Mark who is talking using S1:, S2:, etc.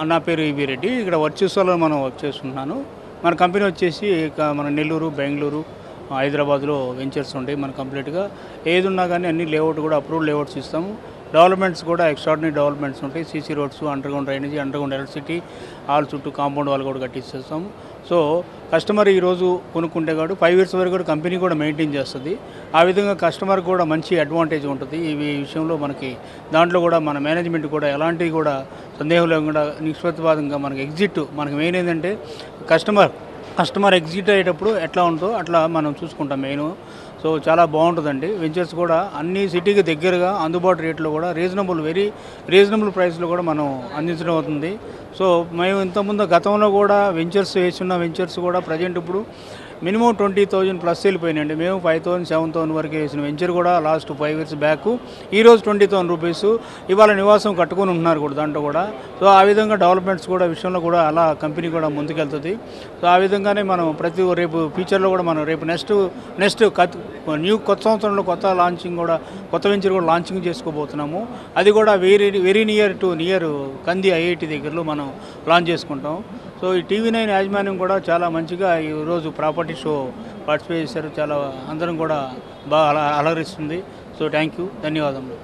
S1: నా పేరు ఈవీ రెడ్డి. ఇక్కడ వర్చువల్‌లో మనం వర్క్ చేస్తున్నాను. మన కంపెనీ వచ్చేసి మన నెల్లూరు, బెంగుళూరు, హైదరాబాద్‌లో వెంచర్స్ ఉంటాయి. మన కంప్లీట్‌గా ఏదున్నా కానీ అన్ని లేఅవుట్ కూడా అప్రూవ్డ్ లేఅవుట్స్ ఇస్తాము. డెవలప్మెంట్స్ కూడా ఎక్స్ట్రాడినరీ డెవలప్మెంట్స్ ఉంటాయి. CC roads, underground drainage, underground electricity, all చుట్టూ కాంపౌండ్ వాళ్ళు కూడా కట్టిస్తాము. సో కస్టమర్ ఈరోజు కొనుక్కుంటే కాదు 5 ఇయర్స్ వరకు కూడా కంపెనీ కూడా మెయింటైన్ చేస్తుంది. ఆ విధంగా కస్టమర్ కూడా మంచి అడ్వాంటేజ్ ఉంటుంది. ఈ విషయంలో మనకి దాంట్లో కూడా మన మేనేజ్మెంట్ కూడా ఎలాంటివి కూడా సందేహం లేకుండా నిష్పక్షపాతంగా మనకి మెయిన్ ఏంటంటే కస్టమర్ ఎగ్జిట్ అయ్యేటప్పుడు ఎట్లా ఉందో అట్లా మనం చూసుకుంటాం మెయిన్. సో చాలా బాగుంటుందండి. వెంచర్స్ కూడా అన్ని సిటీకి దగ్గరగా అందుబాటు రేట్లో కూడా వెరీ రీజనబుల్ ప్రైస్లో కూడా మనం అందించడం అవుతుంది. సో మేము ఇంతకుముందు గతంలో కూడా వెంచర్స్ కూడా ప్రజెంట్ ఇప్పుడు మినిమం 20,000 ప్లస్ వెళ్ళిపోయినాయండి. మేము 5,000, 7,000 వరకు వేసిన వెంచర్ కూడా లాస్ట్ 5 ఇయర్స్ బ్యాక్ ఈరోజు 20,000 రూపీస్ ఇవాళ నివాసం కట్టుకొని ఉంటున్నారు కూడా దాంట్లో కూడా. సో ఆ విధంగా డెవలప్మెంట్స్ కూడా విషయంలో కూడా అలా కంపెనీ కూడా ముందుకెళ్తుంది. సో ఆ విధంగానే మనం రేపు ఫ్యూచర్లో కూడా మనం రేపు నెక్స్ట్ కొత్త సంవత్సరంలో కొత్త వెంచర్ కూడా లాంచింగ్ చేసుకోబోతున్నాము. అది కూడా వెరీ నియర్ కంది ఐఐటి దగ్గరలో మనం లాంచ్ చేసుకుంటాం. సో ఈ టీవీ9 యాజమాన్యం కూడా చాలా మంచిగా ఈరోజు ప్రాపర్టీ షో పార్టిసిపేట్ చేశారు. చాలా అందరం కూడా బాగా అలరిస్తుంది. సో థ్యాంక్ యూ, ధన్యవాదములు.